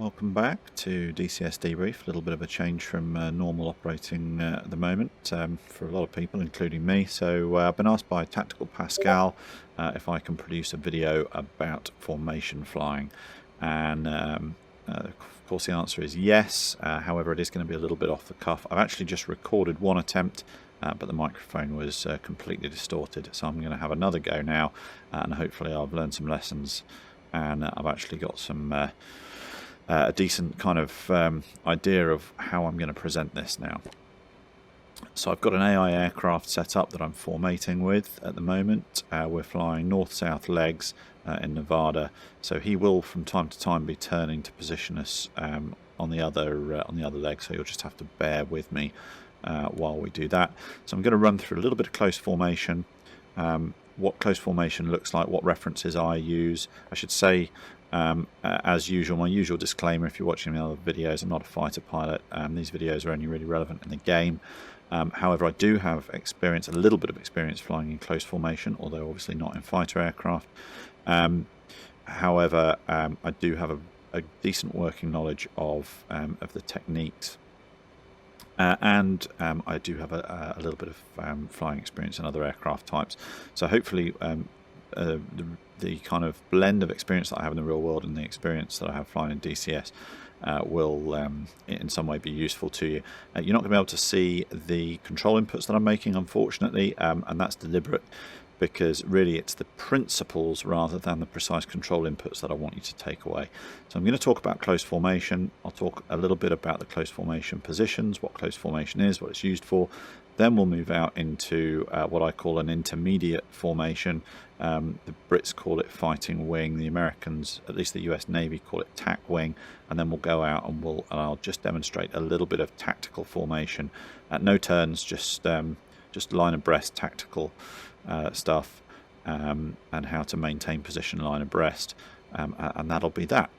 welcome back to DCS Debrief. A little bit of a change from normal operating at the moment for a lot of people, including me. So I've been asked by Tactical Pascal if I can produce a video about formation flying, and of course the answer is yes. However, it is going to be a little bit off the cuff. I've actually just recorded one attempt, but the microphone was completely distorted, so I'm going to have another go now, and hopefully I've learned some lessons, and I've actually got some a decent kind of idea of how I'm going to present this now. So I've got an AI aircraft set up that I'm formating with at the moment. We're flying north-south legs in Nevada, so he will from time to time be turning to position us on the other leg, so you'll just have to bear with me while we do that. So I'm going to run through a little bit of close formation, what close formation looks like, what references I use. I should say, as usual, my usual disclaimer, if you're watching the other videos, I'm not a fighter pilot. These videos are only really relevant in the game. However, I do have experience, a little bit of experience flying in close formation, although obviously not in fighter aircraft. However, I do have a decent working knowledge of the techniques. And I do have a little bit of flying experience in other aircraft types. So hopefully the kind of blend of experience that I have in the real world and the experience that I have flying in DCS will in some way be useful to you. You're not going to be able to see the control inputs that I'm making, unfortunately, and that's deliberate, because really it's the principles rather than the precise control inputs that I want you to take away. So I'm going to talk about close formation. I'll talk a little bit about the close formation positions, what close formation is, what it's used for. Then we'll move out into what I call an intermediate formation. The Brits call it fighting wing. The Americans, at least the US Navy, call it tack wing. And then we'll go out and I'll just demonstrate a little bit of tactical formation. No turns, just line abreast tactical stuff, and how to maintain position line abreast, and that'll be that.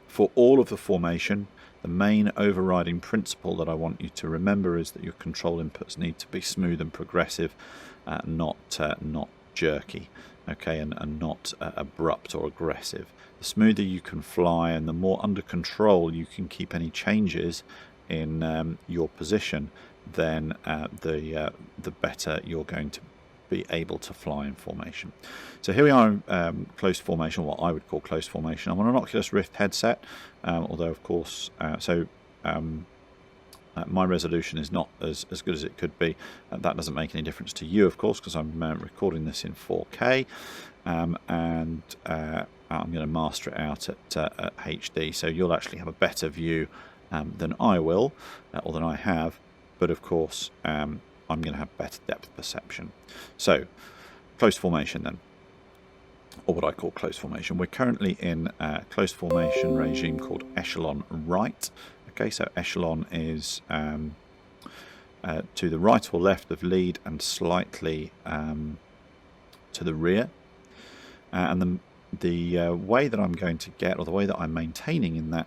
For all of the formation, the main overriding principle that I want you to remember is that your control inputs need to be smooth and progressive, not jerky, okay, and not abrupt or aggressive. The smoother you can fly and the more under control you can keep any changes in your position, then the better you're going to be able to fly in formation. So here we are in close formation, what I would call close formation. I'm on an Oculus Rift headset, although of course, my resolution is not as good as it could be. That doesn't make any difference to you, of course, because I'm recording this in 4K, and I'm going to master it out at HD, so you'll actually have a better view than I will, or than I have. But of course, I'm going to have better depth perception. So, close formation then, or what I call close formation. We're currently in a close formation regime called echelon right. Okay, so echelon is to the right or left of lead and slightly to the rear. And the way that I'm going to get, or the way that I'm maintaining in that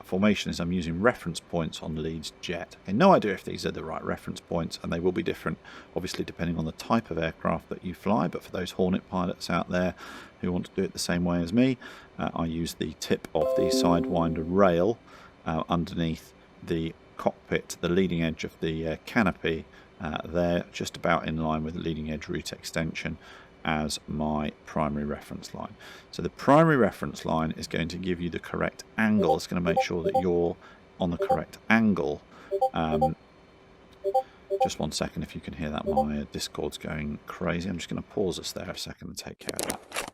formation, is I'm using reference points on lead's jet. Okay, no idea if these are the right reference points, and they will be different, obviously, depending on the type of aircraft that you fly. But for those Hornet pilots out there who want to do it the same way as me, I use the tip of the Sidewinder rail underneath the cockpit, the leading edge of the canopy, there, just about in line with the leading edge root extension, as my primary reference line. So the primary reference line is going to give you the correct angle. It's going to make sure that you're on the correct angle. Just 1 second, if you can hear that, my Discord's going crazy. I'm just going to pause us there a second and take care of that.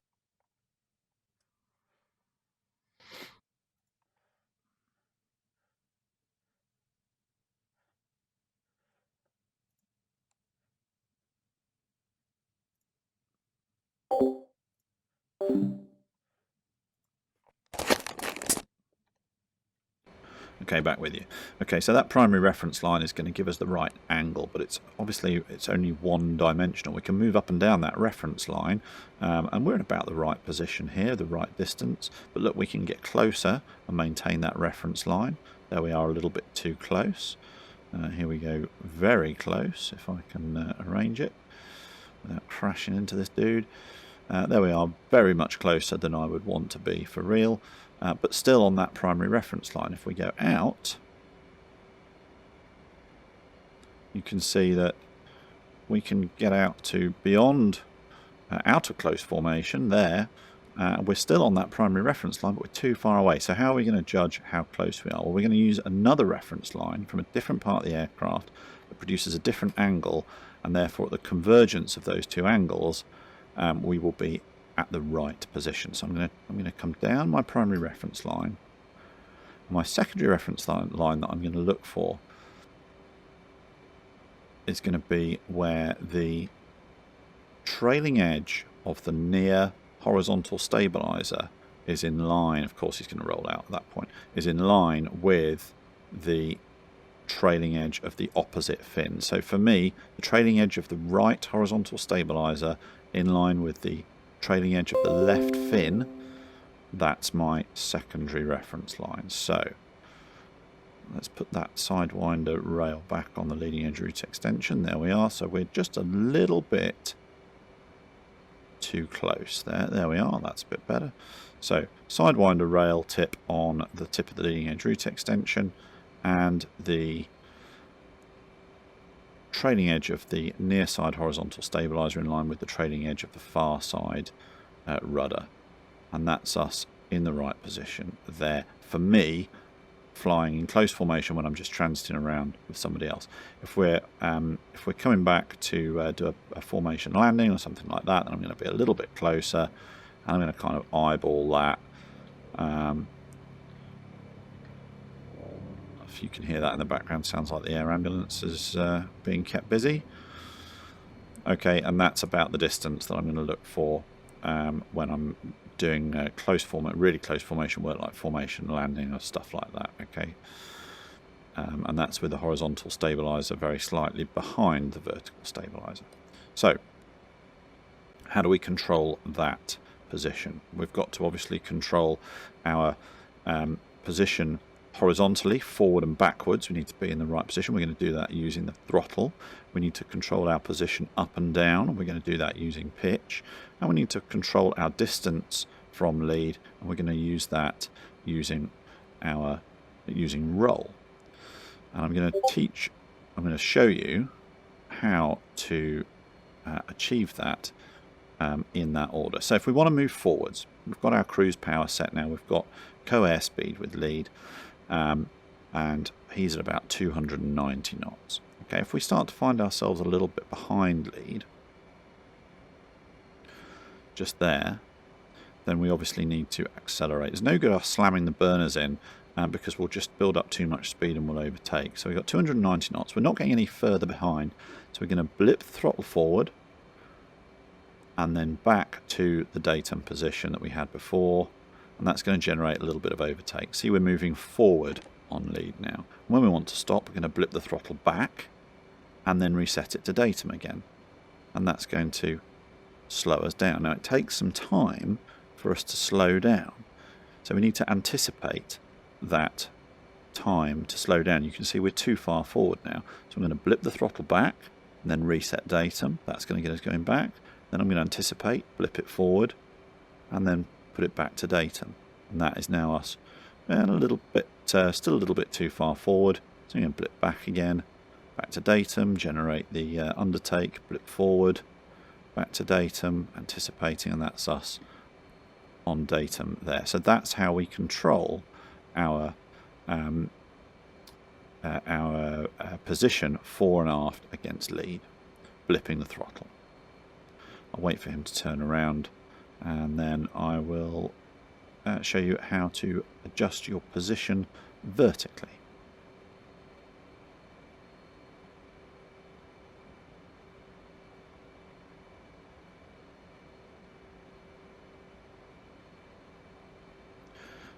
Okay, back with you. Okay, so that primary reference line is going to give us the right angle, but it's only one dimensional. We can move up and down that reference line, and we're in about the right position here, the right distance. But look, we can get closer and maintain that reference line. There we are, a little bit too close. Here we go, very close, if I can arrange it without crashing into this dude. There we are, very much closer than I would want to be for real. but still on that primary reference line. If we go out, you can see that we can get out to beyond out of close formation there. We're still on that primary reference line, but we're too far away. So how are we going to judge how close we are? Well, we're going to use another reference line from a different part of the aircraft that produces a different angle, and therefore at the convergence of those two angles, we will be at the right position. So I'm going to come down my primary reference line. My secondary reference line that I'm going to look for is going to be where the trailing edge of the near horizontal stabilizer is in line, of course he's going to roll out at that point, is in line with the trailing edge of the opposite fin. So for me, the trailing edge of the right horizontal stabilizer in line with the trailing edge of the left fin, that's my secondary reference line. So let's put that sidewinder rail back on the leading edge root extension. There we are. So we're just a little bit too close there. There we are. That's a bit better. So sidewinder rail tip on the tip of the leading edge root extension, and the trailing edge of the near side horizontal stabilizer in line with the trailing edge of the far side rudder. And that's us in the right position there. For me, flying in close formation when I'm just transiting around with somebody else. If we're coming back to do a formation landing or something like that, then I'm going to be a little bit closer, and I'm going to kind of eyeball that. If you can hear that in the background, sounds like the air ambulance is being kept busy. Okay, and that's about the distance that I'm going to look for when I'm doing really close formation work, like formation landing or stuff like that. Okay, and that's with the horizontal stabilizer very slightly behind the vertical stabilizer. So how do we control that position? We've got to obviously control our position horizontally, forward and backwards. We need to be in the right position. We're going to do that using the throttle. We need to control our position up and down. We're going to do that using pitch. And we need to control our distance from lead, and we're going to use that using roll. And I'm going to show you how to achieve that in that order. So if we want to move forwards, we've got our cruise power set now. We've got co-airspeed with lead, and he's at about 290 knots. Okay, if we start to find ourselves a little bit behind lead, just there, then we obviously need to accelerate. There's no good us slamming the burners in because we'll just build up too much speed and we'll overtake. So we've got 290 knots. We're not getting any further behind. So we're going to blip the throttle forward and then back to the datum position that we had before. And that's going to generate a little bit of overtake. See, we're moving forward on lead now. When we want to stop, we're going to blip the throttle back and then reset it to datum again. And that's going to slow us down. Now, it takes some time for us to slow down. So we need to anticipate that time to slow down. You can see we're too far forward now. So I'm going to blip the throttle back and then reset datum. That's going to get us going back. Then I'm going to anticipate, blip it forward, and then put it back to datum. And that is now us still a little bit too far forward. So I'm going to blip back again, back to datum, generate the undertake, blip forward, back to datum, anticipating, and that's us on datum there. So that's how we control our position fore and aft against lead, blipping the throttle. I'll wait for him to turn around, and then I will show you how to adjust your position vertically.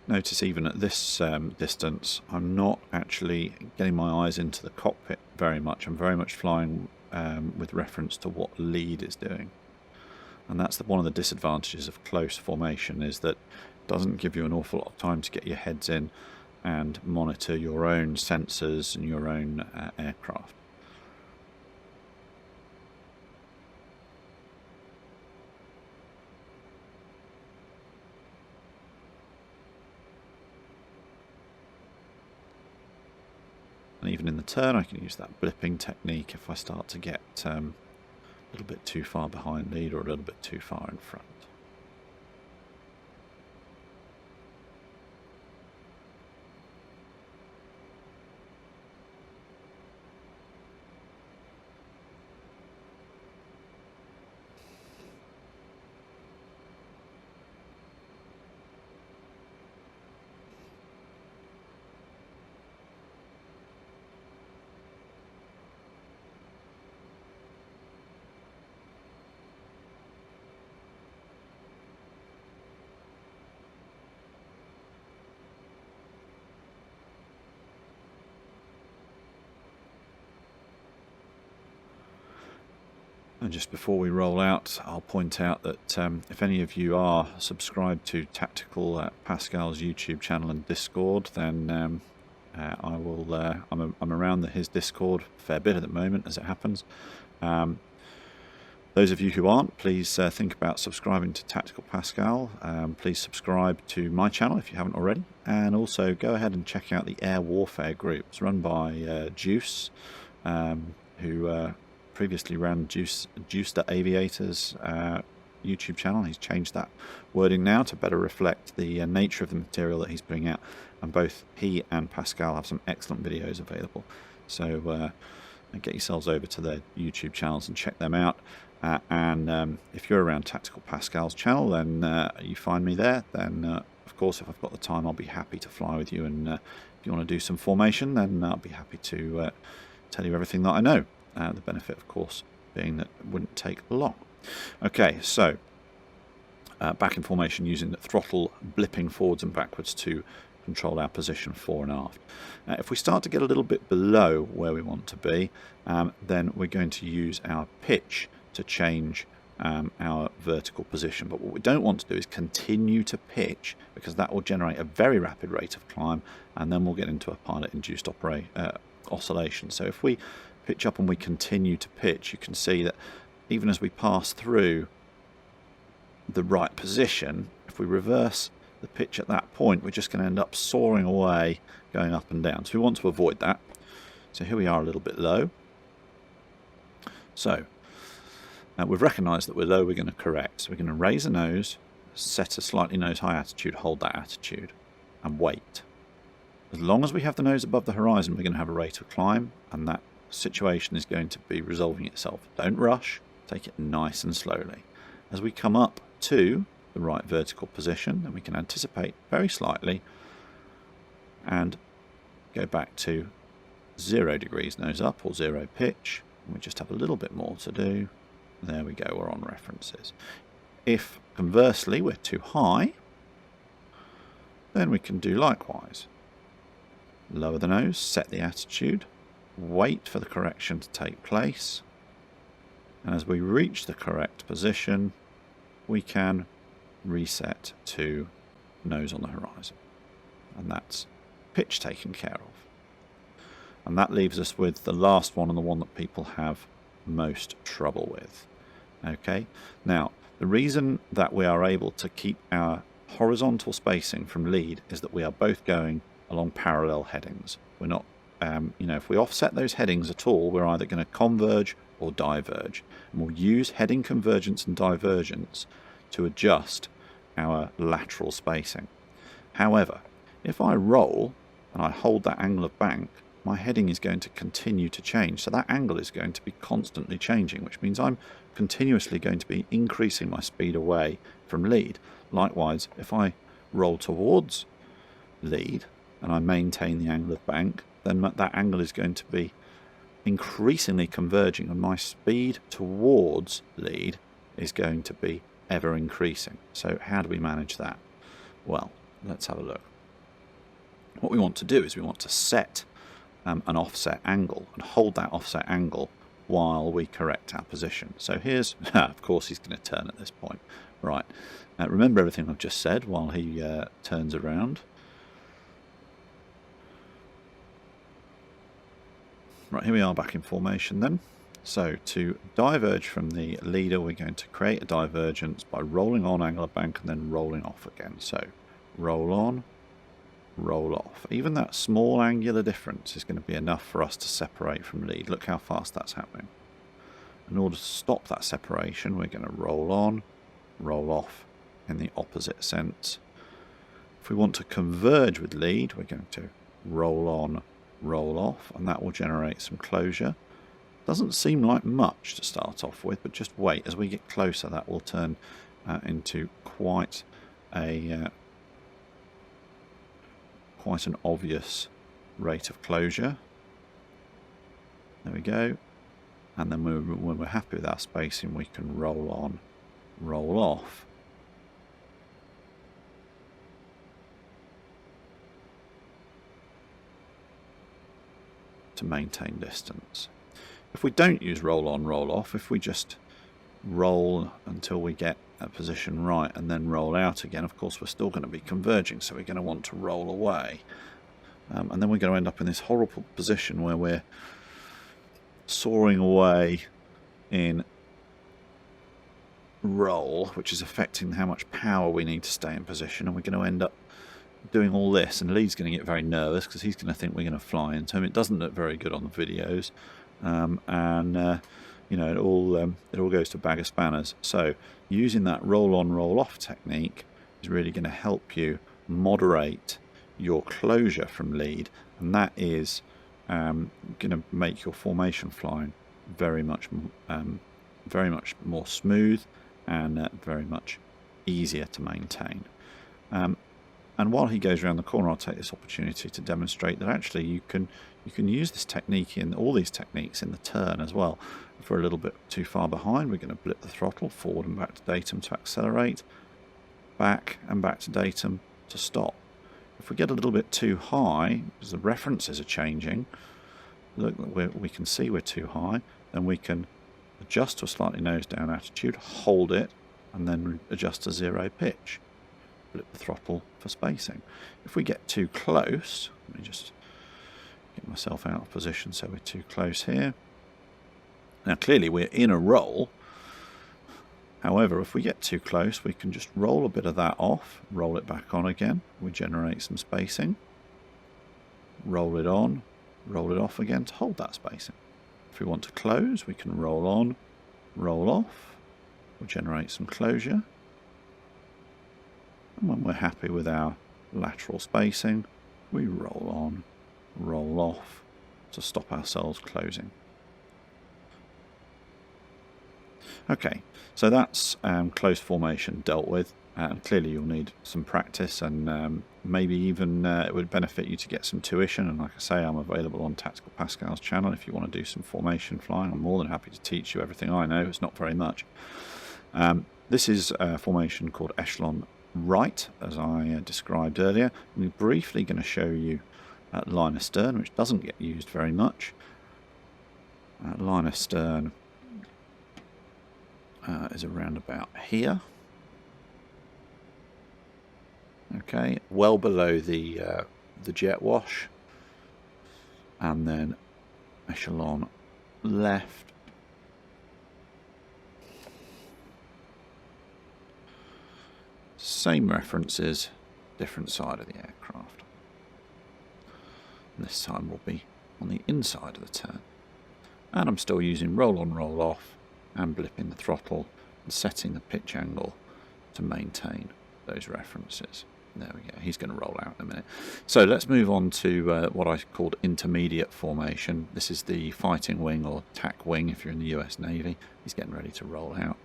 Notice even at this distance, I'm not actually getting my eyes into the cockpit very much. I'm very much flying with reference to what lead is doing. And that's one of the disadvantages of close formation, is that it doesn't give you an awful lot of time to get your heads in and monitor your own sensors and your own aircraft. And even in the turn, I can use that blipping technique if I start to get a little bit too far behind lead or a little bit too far in front. And just before we roll out, I'll point out that if any of you are subscribed to Tactical Pascal's YouTube channel and Discord, then I'm around his Discord a fair bit at the moment, as it happens. Those of you who aren't, please think about subscribing to Tactical Pascal. Please subscribe to my channel if you haven't already, and also go ahead and check out the Air Warfare group. It's run by Juice, who previously ran Juice the Aviator's YouTube channel. He's changed that wording now to better reflect the nature of the material that he's bringing out, and both he and Pascal have some excellent videos available. So get yourselves over to their YouTube channels and check them out. And if you're around Tactical Pascal's channel, then you find me there. Then of course, if I've got the time, I'll be happy to fly with you, and if you want to do some formation, then I'll be happy to tell you everything that I know. The benefit, of course, being that it wouldn't take long. Okay, so back in formation using the throttle blipping forwards and backwards to control our position fore and aft. If we start to get a little bit below where we want to be, then we're going to use our pitch to change our vertical position. But what we don't want to do is continue to pitch, because that will generate a very rapid rate of climb, and then we'll get into a pilot-induced oscillation. So if we pitch up and we continue to pitch, you can see that even as we pass through the right position, if we reverse the pitch at that point, we're just going to end up soaring away, going up and down. So we want to avoid that. So here we are a little bit low. So we've recognised that we're low, we're going to correct. So we're going to raise the nose, set a slightly nose high attitude, hold that attitude, and wait. As long as we have the nose above the horizon, we're going to have a rate of climb, and that situation is going to be resolving itself. Don't rush, take it nice and slowly. As we come up to the right vertical position, then we can anticipate very slightly and go back to 0 degrees nose up or 0 pitch, and we just have a little bit more to do. There we go, we're on references. If conversely we're too high, then we can do likewise. Lower the nose, set the attitude, wait for the correction to take place, and as we reach the correct position, we can reset to nose on the horizon, and that's pitch taken care of. And that leaves us with the last one, and the one that people have most trouble with. Okay, now the reason that we are able to keep our horizontal spacing from lead is that we are both going along parallel headings. We're not if we offset those headings at all, we're either going to converge or diverge. And we'll use heading convergence and divergence to adjust our lateral spacing. However, if I roll and I hold that angle of bank, my heading is going to continue to change. So that angle is going to be constantly changing, which means I'm continuously going to be increasing my speed away from lead. Likewise, if I roll towards lead and I maintain the angle of bank, then that angle is going to be increasingly converging, and my speed towards lead is going to be ever increasing. So how do we manage that? Well, let's have a look. What we want to do is we want to set an offset angle and hold that offset angle while we correct our position. So here's, of course he's going to turn at this point. Right, remember everything I've just said while he turns around. Right, here we are back in formation then. So to diverge from the leader, we're going to create a divergence by rolling on angle of bank and then rolling off again. So roll on, roll off. Even that small angular difference is going to be enough for us to separate from lead. Look how fast that's happening. In order to stop that separation, we're going to roll on, roll off in the opposite sense. If we want to converge with lead, we're going to roll on, roll off, and that will generate some closure. Doesn't seem like much to start off with, but just wait. As we get closer, that will turn into quite an obvious rate of closure. There we go. And then when we're happy with our spacing, we can roll on, roll off. To maintain distance. If we don't use roll on, roll off, if we just roll until we get a position right and then roll out again, of course we're still going to be converging, so we're going to want to roll away. And then we're going to end up in this horrible position where we're soaring away in roll, which is affecting how much power we need to stay in position, and we're going to end up doing all this, and Lee's going to get very nervous because he's going to think we're going to fly into him. It doesn't look very good on the videos, you know, it all goes to a bag of spanners. So using that roll on, roll off technique is really going to help you moderate your closure from lead, and that is going to make your formation flying very much more smooth and very much easier to maintain. And while he goes around the corner, I'll take this opportunity to demonstrate that actually you can use this technique in all these techniques in the turn as well. If we're a little bit too far behind, we're going to blip the throttle forward and back to datum to accelerate, back and back to datum to stop. If we get a little bit too high, because the references are changing, look, we can see we're too high, then we can adjust to a slightly nose down attitude, hold it, and then adjust to zero pitch. Flip the throttle for spacing. If we get too close, let me just get myself out of position so we're too close here. Now clearly we're in a roll. However, if we get too close, we can just roll a bit of that off, roll it back on again. We generate some spacing. Roll it on, roll it off again to hold that spacing. If we want to close, we can roll on, roll off. We'll generate some closure. And when we're happy with our lateral spacing, we roll on, roll off to stop ourselves closing. Okay, so that's close formation dealt with. Clearly you'll need some practice, and maybe even it would benefit you to get some tuition. And like I say, I'm available on Tactical Pascal's channel if you want to do some formation flying. I'm more than happy to teach you everything I know. It's not very much. This is a formation called echelon right, as I described earlier. I'm briefly going to show you line astern, which doesn't get used very much. Line astern is around about here. Okay, well below the jet wash, and then echelon left. Same references, different side of the aircraft. And this time will be on the inside of the turn. And I'm still using roll on, roll off, and blipping the throttle and setting the pitch angle to maintain those references. There we go. He's going to roll out in a minute. So let's move on to what I called intermediate formation. This is the fighting wing or tack wing if you're in the US Navy. He's getting ready to roll out.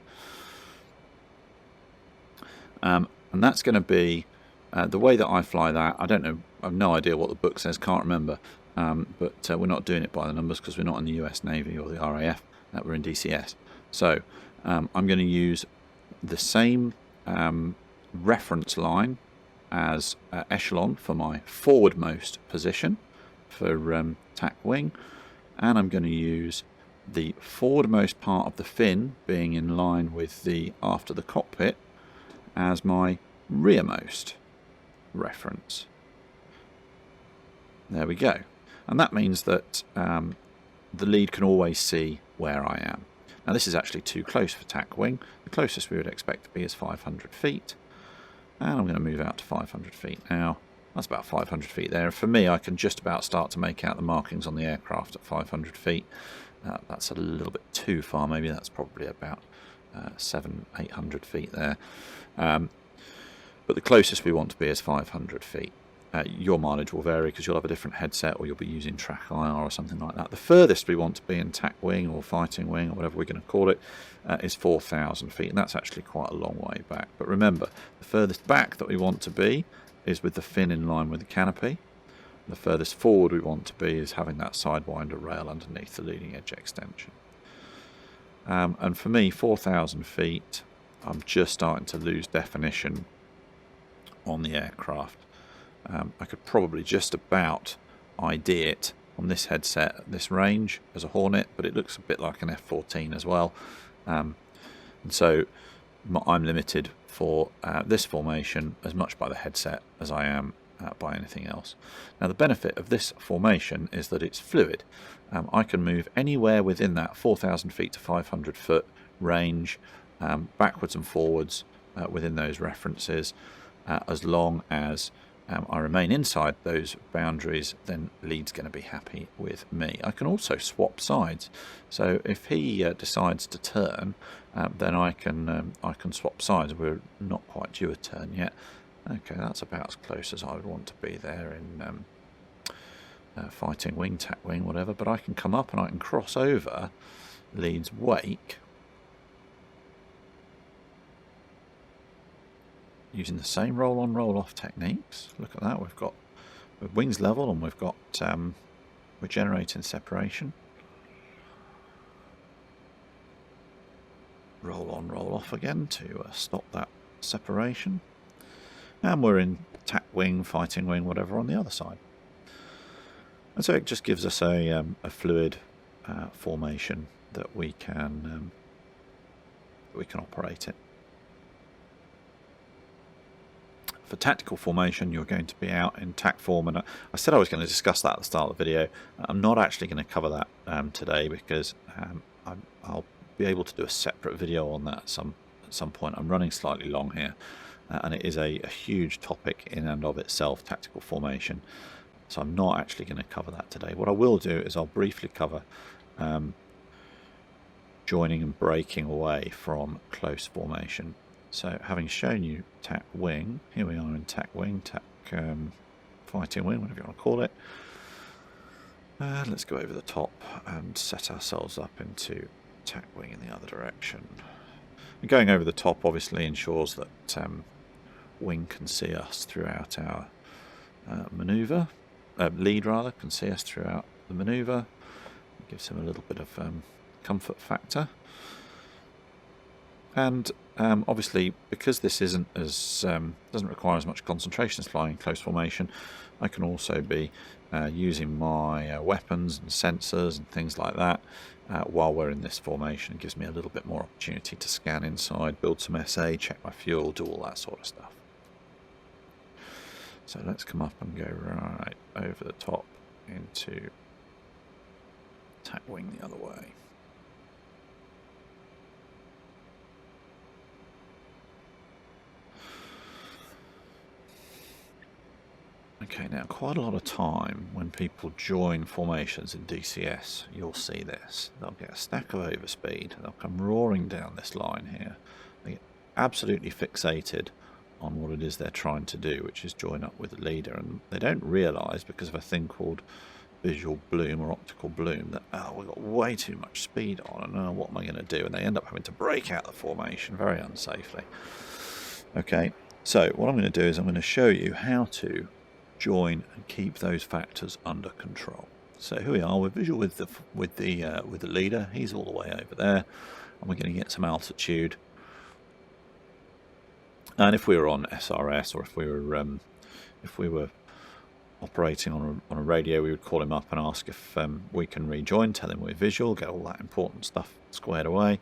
And that's going to be the way that I fly that. I don't know. I have no idea what the book says. Can't remember. But we're not doing it by the numbers because we're not in the US Navy or the RAF. We're in DCS. So I'm going to use the same reference line as echelon for my forwardmost position for tack wing, and I'm going to use the forwardmost part of the fin being in line with the after the cockpit as my rearmost reference. There we go. And that means that the lead can always see where I am. Now this is actually too close for tack wing. The closest we would expect to be is 500 feet. And I'm going to move out to 500 feet now That's about 500 feet there. And for me, I can just about start to make out the markings on the aircraft at 500 feet. That's a little bit too far. Maybe that's probably about 700-800 feet there. But the closest we want to be is 500 feet. Your mileage will vary because you'll have a different headset, or you'll be using track IR or something like that. The furthest we want to be in tack wing or fighting wing, or whatever we're going to call it, is 4,000 feet, and that's actually quite a long way back. But remember, the furthest back that we want to be is with the fin in line with the canopy. The furthest forward we want to be is having that sidewinder rail underneath the leading edge extension. And for me, 4,000 feet, I'm just starting to lose definition on the aircraft. I could probably just about ID it on this headset at this range as a Hornet, but it looks a bit like an F-14 as well. And so I'm limited for this formation as much by the headset as I am by anything else. Now, the benefit of this formation is that it's fluid. I can move anywhere within that 4,000 feet to 500 foot range, backwards and forwards within those references, as long as I remain inside those boundaries. Then lead's going to be happy with me. I can also swap sides, so if he decides to turn, then I can swap sides. We're not quite due a turn yet. Okay, that's about as close as I would want to be there in fighting wing, tack wing, whatever. But I can come up and I can cross over lead's wake using the same roll-on, roll-off techniques. Look at that, we've got wings level, and we've got we're generating separation. Roll-on, roll-off again to stop that separation. And we're in tack wing, fighting wing, whatever on the other side. And so it just gives us a fluid formation that we can operate it. For tactical formation, you're going to be out in tack form, and I said I was going to discuss that at the start of the video. I'm not actually going to cover that today, because I'll be able to do a separate video on that at some point. I'm running slightly long here, and it is a huge topic in and of itself, tactical formation. So I'm not actually going to cover that today. What I will do is I'll briefly cover joining and breaking away from close formation. So having shown you tack wing, here we are in tack wing, tack fighting wing, whatever you want to call it. Let's go over the top and set ourselves up into tack wing in the other direction. And going over the top obviously ensures that wing can see us throughout our manoeuvre. Lead rather can see us throughout the manoeuvre. It gives him a little bit of comfort factor. And obviously, because this isn't as doesn't require as much concentration as flying in close formation, I can also be using my weapons and sensors and things like that while we're in this formation. It gives me a little bit more opportunity to scan inside, build some SA, check my fuel, do all that sort of stuff. So let's come up and go right over the top into tack wing the other way. Okay, now quite a lot of time when people join formations in DCS, you'll see this. They'll get a stack of overspeed, they'll come roaring down this line here. They get absolutely fixated on what it is they're trying to do, which is join up with the leader, and they don't realise, because of a thing called visual bloom or optical bloom, that we've got way too much speed on, and what am I going to do? And they end up having to break out the formation very unsafely. Okay, so what I'm going to do is I'm going to show you how to join and keep those factors under control. So here we are, we're visual with the leader. He's all the way over there, and we're going to get some altitude. And if we were on SRS, or if we were operating on a radio, we would call him up and ask if we can rejoin, tell him we're visual, get all that important stuff squared away.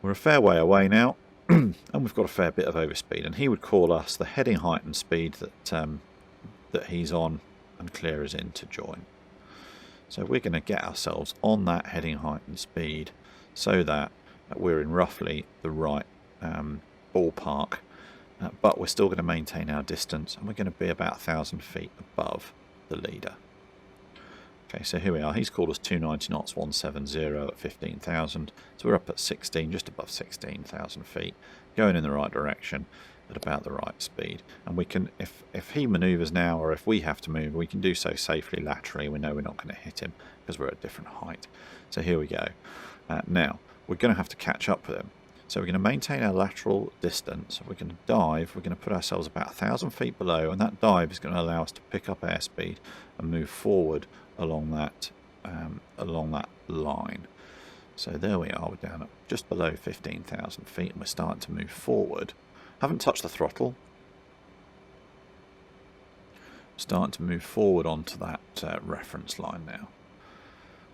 We're a fair way away now, and we've got a fair bit of overspeed, and he would call us the heading height and speed that he's on and clear us in to join. So we're going to get ourselves on that heading height and speed so that we're in roughly the right ballpark but we're still going to maintain our distance, and we're going to be about 1,000 feet above the leader. Okay, so here we are. He's called us 290 knots, 170 at 15,000. So we're up at 16, just above 16,000 feet, going in the right direction at about the right speed. And we can, if he manoeuvres now, or if we have to move, we can do so safely laterally. We know we're not going to hit him because we're at a different height. So here we go. Now, we're going to have to catch up with him. So we're going to maintain our lateral distance. We're going to dive. We're going to put ourselves about 1,000 feet below, and that dive is going to allow us to pick up airspeed and move forward along that line. So there we are. We're down at just below 15,000 feet, and we're starting to move forward. Haven't touched the throttle. Starting to move forward onto that reference line now.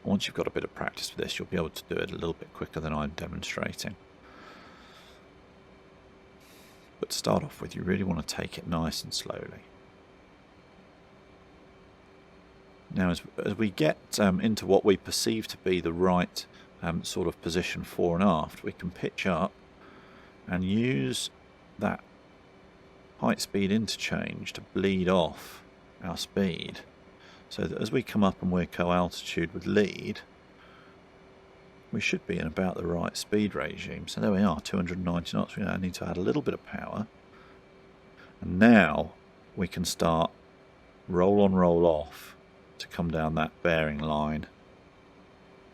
Once you've got a bit of practice with this, you'll be able to do it a little bit quicker than I'm demonstrating. But to start off with, you really want to take it nice and slowly. Now, as we get into what we perceive to be the right sort of position fore and aft, we can pitch up and use that height speed interchange to bleed off our speed, so that as we come up and we're co-altitude with lead, we should be in about the right speed regime. So there we are, 290 knots. We now need to add a little bit of power. And now we can start roll on, roll off to come down that bearing line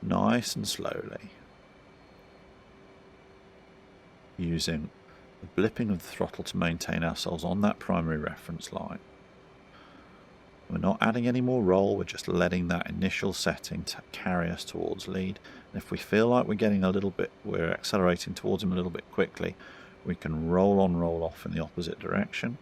nice and slowly, using the blipping of the throttle to maintain ourselves on that primary reference line. We're not adding any more roll, we're just letting that initial setting to carry us towards lead. And if we feel like we're accelerating towards him a little bit quickly, we can roll on, roll off in the opposite direction.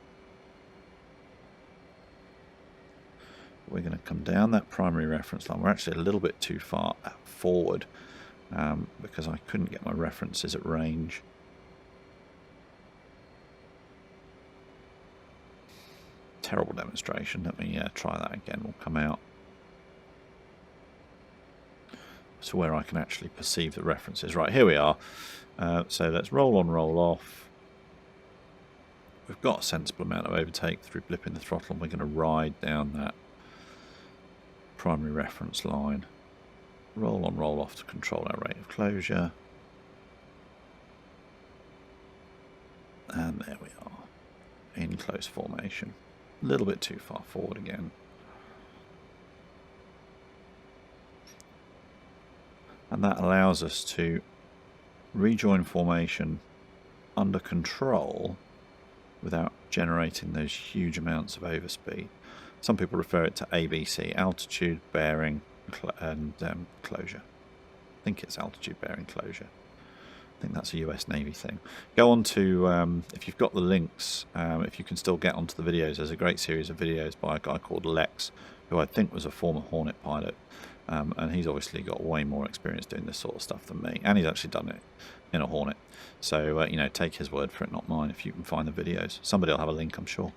We're going to come down that primary reference line. We're actually a little bit too far forward because I couldn't get my references at range. Terrible demonstration. Let me try that again. We'll come out to where I can actually perceive the references. Right, here we are. So let's roll on, roll off. We've got a sensible amount of overtake through blipping the throttle, and we're going to ride down that primary reference line. Roll on, roll off to control our rate of closure. And there we are, in close formation. A little bit too far forward again. And that allows us to rejoin formation under control without generating those huge amounts of overspeed. Some people refer it to ABC, altitude, bearing, and closure. I think it's altitude, bearing, closure. I think that's a US Navy thing. Go on to, if you've got the links, if you can still get onto the videos, there's a great series of videos by a guy called Lex, who I think was a former Hornet pilot. And he's obviously got way more experience doing this sort of stuff than me. And he's actually done it in a Hornet. So, you know, take his word for it, not mine, if you can find the videos. Somebody will have a link, I'm sure.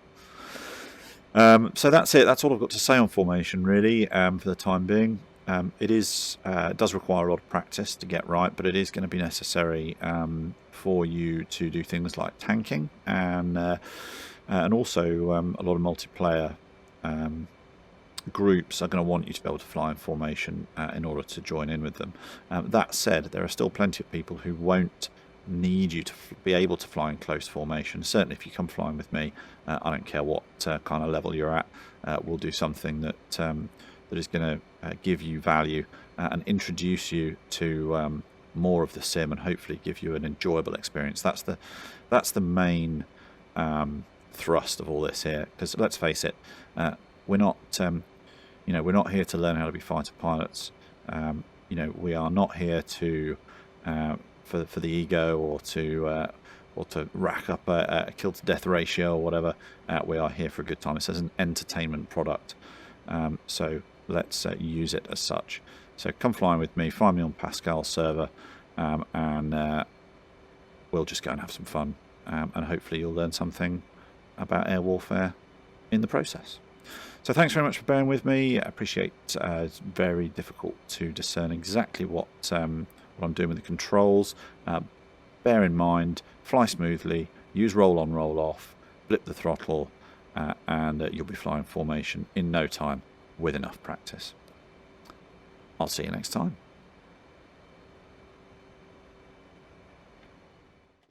So that's it. That's all I've got to say on formation, really, for the time being. It does require a lot of practice to get right, but it is going to be necessary for you to do things like tanking and also a lot of multiplayer groups are going to want you to be able to fly in formation in order to join in with them. That said, there are still plenty of people who won't need you to be able to fly in close formation. Certainly if you come flying with me, I don't care what kind of level you're at, we'll do something that that is going to give you value and introduce you to more of the sim, and hopefully give you an enjoyable experience. That's the main thrust of all this here, because let's face it, we're not we're not here to learn how to be fighter pilots. We are not here to for the ego or to rack up a kill to death ratio or whatever. We are here for a good time. It's as an entertainment product, so let's use it as such. So come flying with me, find me on Pascal's server, and we'll just go and have some fun, and hopefully you'll learn something about air warfare in the process. So thanks very much for bearing with me. I appreciate it's very difficult to discern exactly what I'm doing with the controls. Bear in mind, fly smoothly, use roll on, roll off, blip the throttle, and you'll be flying formation in no time with enough practice. I'll see you next time.